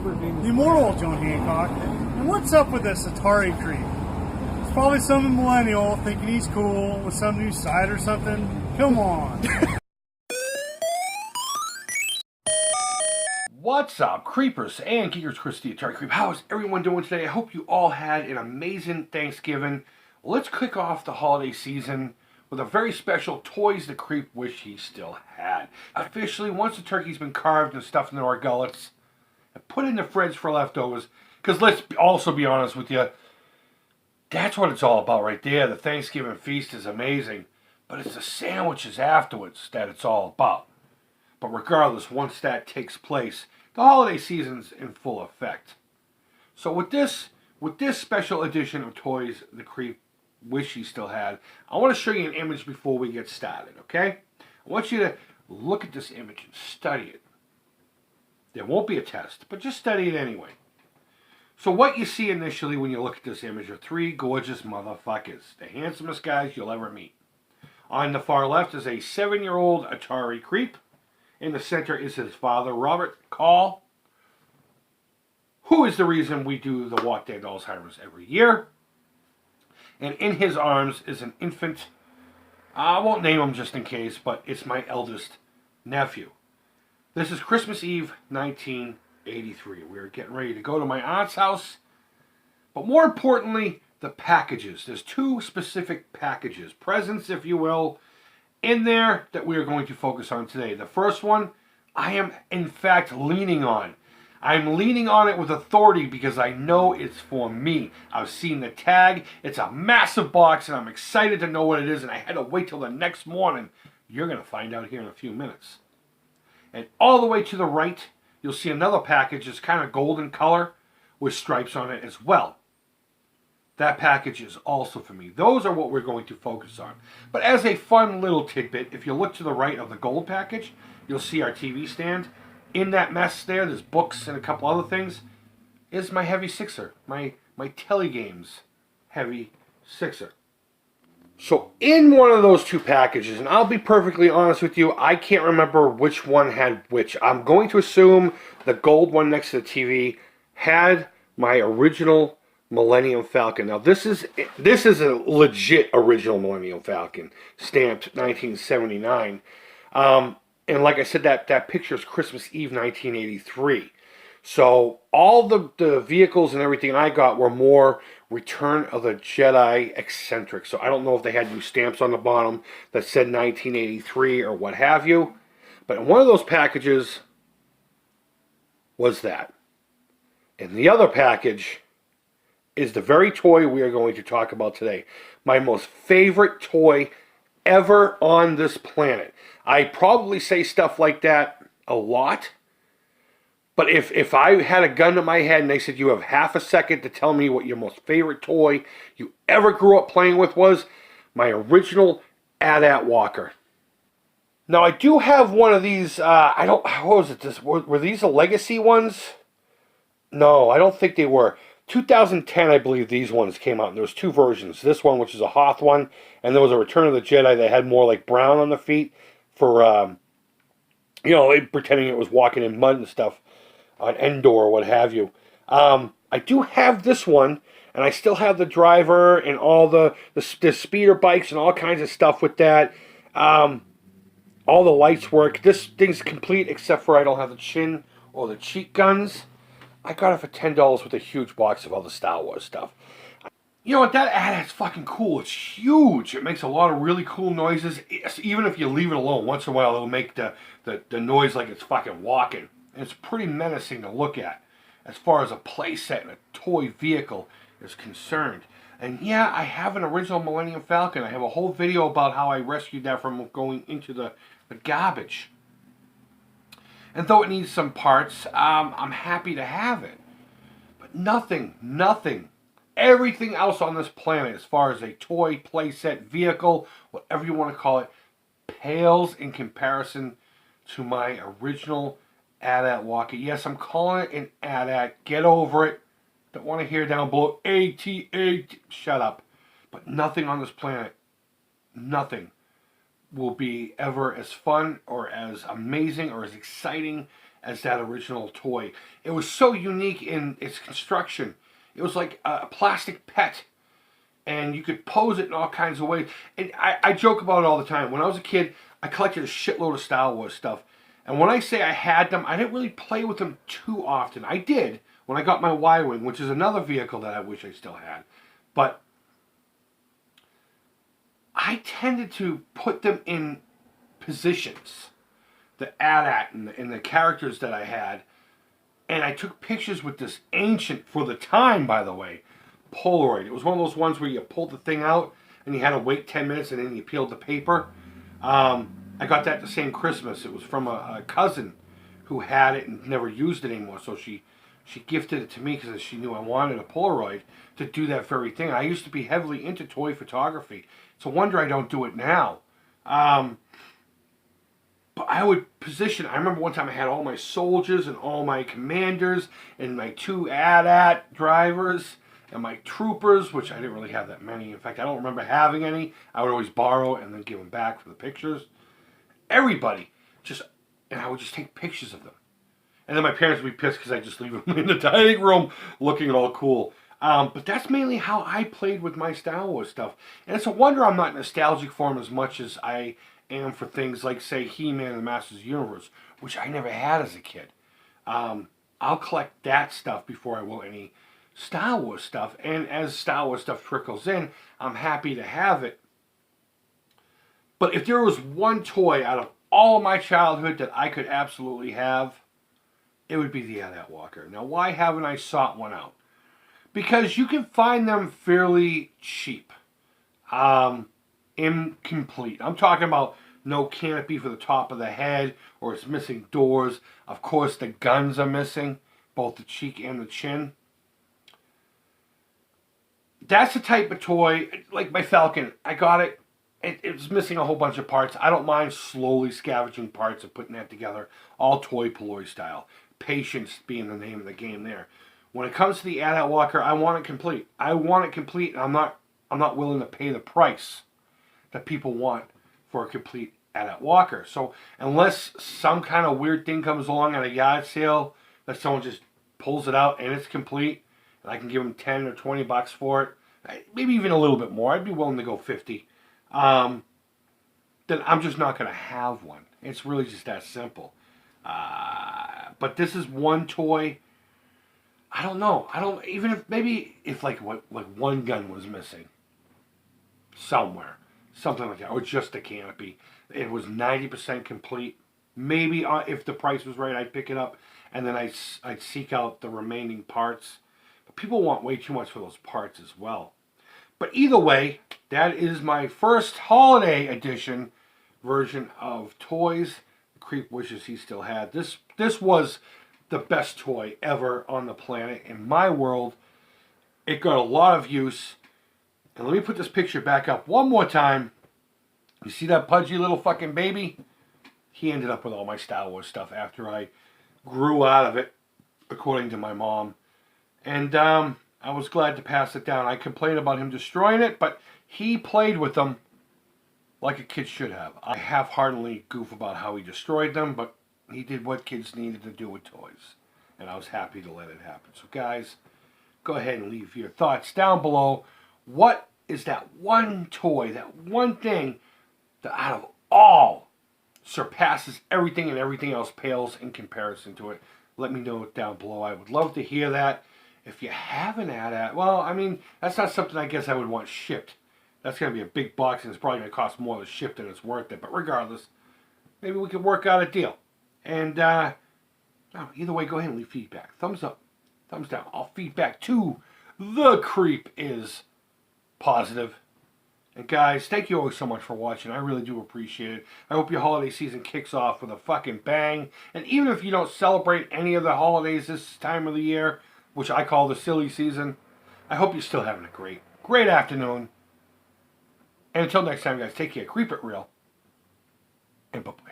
the immortal John Hancock. And what's up with this Atari Creep? It's probably some millennial thinking he's cool with some new site or something. Come on. What's up, creepers and geekers? Chris the Atari Creep. How is everyone doing today? I hope you all had an amazing Thanksgiving. Let's kick off the holiday season with a very special Toys the Creep wish he still had. Officially, once the turkey's been carved and stuffed into our gullets, and put in the fridge for leftovers, because let's also be honest with you, that's what it's all about right there. The Thanksgiving feast is amazing, but it's the sandwiches afterwards that it's all about. But regardless, once that takes place, the holiday season's in full effect. So with this special edition of Toys the Creep wish he still had, I want to show you an image before we get started, okay? I want you to look at this image and study it. There won't be a test, but just study it anyway. So what you see initially when you look at this image are three gorgeous motherfuckers, the handsomest guys you'll ever meet. On the far left is a 7-year-old Atari Creep. In the center is his father, Robert Call, who is the reason we do the Walk Dead Alzheimer's every year. And in his arms is an infant. I won't name him just in case, but it's my eldest nephew. This is Christmas Eve, 1983. We're getting ready to go to my aunt's house. But more importantly, the packages. There's two specific packages, presents if you will, in there that we are going to focus on today. The first one, I am in fact leaning on. I'm leaning on it with authority because I know it's for me. I've seen the tag. It's a massive box and I'm excited to know what it is, and I had to wait till the next morning. You're going to find out here in a few minutes. And all the way to the right, you'll see another package. It's kind of golden color with stripes on it as well. That package is also for me. Those are what we're going to focus on. But as a fun little tidbit, if you look to the right of the gold package, you'll see our TV stand. In that mess there's books and a couple other things, is my heavy sixer, my Telegames heavy sixer. So in one of those two packages, and I'll be perfectly honest with you, I can't remember which one had which. I'm going to assume the gold one next to the TV had my original Millennium Falcon. Now this is a legit original Millennium Falcon, stamped 1979. And like I said, that picture is Christmas Eve 1983. So all the vehicles and everything I got were more Return of the Jedi eccentric. So I don't know if they had new stamps on the bottom that said 1983 or what have you. But in one of those packages was that. And the other package is the very toy we are going to talk about today. My most favorite toy ever on this planet. I probably say stuff like that a lot, but if I had a gun to my head and they said you have half a second to tell me what your most favorite toy you ever grew up playing with was, my original AT-AT Walker. Now I do have one of these, what was it, were these the legacy ones? No, I don't think they were. 2010, I believe these ones came out, and there was two versions. This one, which is a Hoth one, and there was a Return of the Jedi that had more like brown on the feet for, pretending it was walking in mud and stuff on Endor or what have you. I do have this one, and I still have the driver and all the speeder bikes and all kinds of stuff with that. All the lights work. This thing's complete except for I don't have the chin or the cheek guns. I got it for $10 with a huge box of all the Star Wars stuff. You know what, that AT-AT's fucking cool. It's huge. It makes a lot of really cool noises. Even if you leave it alone, once in a while it'll make the noise like it's fucking walking. And it's pretty menacing to look at as far as a playset and a toy vehicle is concerned. And yeah, I have an original Millennium Falcon. I have a whole video about how I rescued that from going into the garbage. And though it needs some parts, I'm happy to have it. But nothing, everything else on this planet, as far as a toy, playset, vehicle, whatever you want to call it, pales in comparison to my original AT-AT Walker. Yes, I'm calling it an AT-AT. Get over it. Don't want to hear down below, AT-AT. Shut up. But nothing on this planet, nothing will be ever as fun or as amazing or as exciting as that original toy. It was so unique in its construction. It was like a plastic pet, and you could pose it in all kinds of ways. And I joke about it all the time. When I was a kid, I collected a shitload of Star Wars stuff. And when I say I had them, I didn't really play with them too often. I did when I got my Y-Wing, which is another vehicle that I wish I still had. But I tended to put them in positions, the AT-AT and the characters that I had. And I took pictures with this ancient, for the time, by the way, Polaroid. It was one of those ones where you pulled the thing out and you had to wait 10 minutes and then you peeled the paper. I got that the same Christmas. It was from a cousin who had it and never used it anymore. So she gifted it to me because she knew I wanted a Polaroid to do that very thing. I used to be heavily into toy photography. It's a wonder I don't do it now. But I would position, I remember one time I had all my soldiers and all my commanders and my 2 AT-AT drivers and my troopers, which I didn't really have that many. In fact, I don't remember having any. I would always borrow and then give them back for the pictures. Everybody. And I would just take pictures of them. And then my parents would be pissed because I just leave them in the dining room looking all cool. But that's mainly how I played with my Star Wars stuff. And it's a wonder I'm not nostalgic for them as much as I am for things like, say, He-Man and the Masters of the Universe, which I never had as a kid. I'll collect that stuff before I will any Star Wars stuff. And as Star Wars stuff trickles in, I'm happy to have it. But if there was one toy out of all of my childhood that I could absolutely have, it would be the AT-AT Walker. Now, why haven't I sought one out? Because you can find them fairly cheap. Incomplete. I'm talking about no canopy for the top of the head, or it's missing doors. Of course, the guns are missing, both the cheek and the chin. That's the type of toy, like my Falcon. I got it. It was missing a whole bunch of parts. I don't mind slowly scavenging parts and putting that together, all toy poly style. Patience being the name of the game there. When it comes to the AT-AT Walker, I want it complete. I want it complete, and I'm not willing to pay the price that people want for a complete AT-AT Walker. So unless some kind of weird thing comes along at a yard sale that someone just pulls it out and it's complete, and I can give them 10 or 20 bucks for it, maybe even a little bit more. I'd be willing to go 50. Then I'm just not going to have one. It's really just that simple. But this is one toy. I don't know. Even if maybe if like one gun was missing somewhere, something like that, or just a canopy, it was 90% complete. Maybe if the price was right, I'd pick it up, and then I'd seek out the remaining parts. But people want way too much for those parts as well. But either way, that is my first holiday edition version of toys. The Creep wishes he still had. This was the best toy ever on the planet in my world. It got a lot of use. And let me put this picture back up one more time. You see that pudgy little fucking baby? He ended up with all my Star Wars stuff after I grew out of it, according to my mom. And I was glad to pass it down. I complained about him destroying it, but he played with them like a kid should have. I half-heartedly goof about how he destroyed them, but he did what kids needed to do with toys. And I was happy to let it happen. So guys, go ahead and leave your thoughts down below. What is that one toy, that one thing that out of all surpasses everything and everything else pales in comparison to it? Let me know it down below. I would love to hear that. If you have an AT-AT, well, I mean, that's not something I guess I would want shipped. That's going to be a big box, and it's probably going to cost more to ship than it's worth it. But regardless, maybe we could work out a deal. And either way, go ahead and leave feedback. Thumbs up, thumbs down. All feedback to The Creep is positive. And guys, thank you always so much for watching. I really do appreciate it. I hope your holiday season kicks off with a fucking bang. And even if you don't celebrate any of the holidays this time of the year, which I call the silly season, I hope you're still having a great afternoon. And until next time, guys, take care. Creep it real. And bye-bye.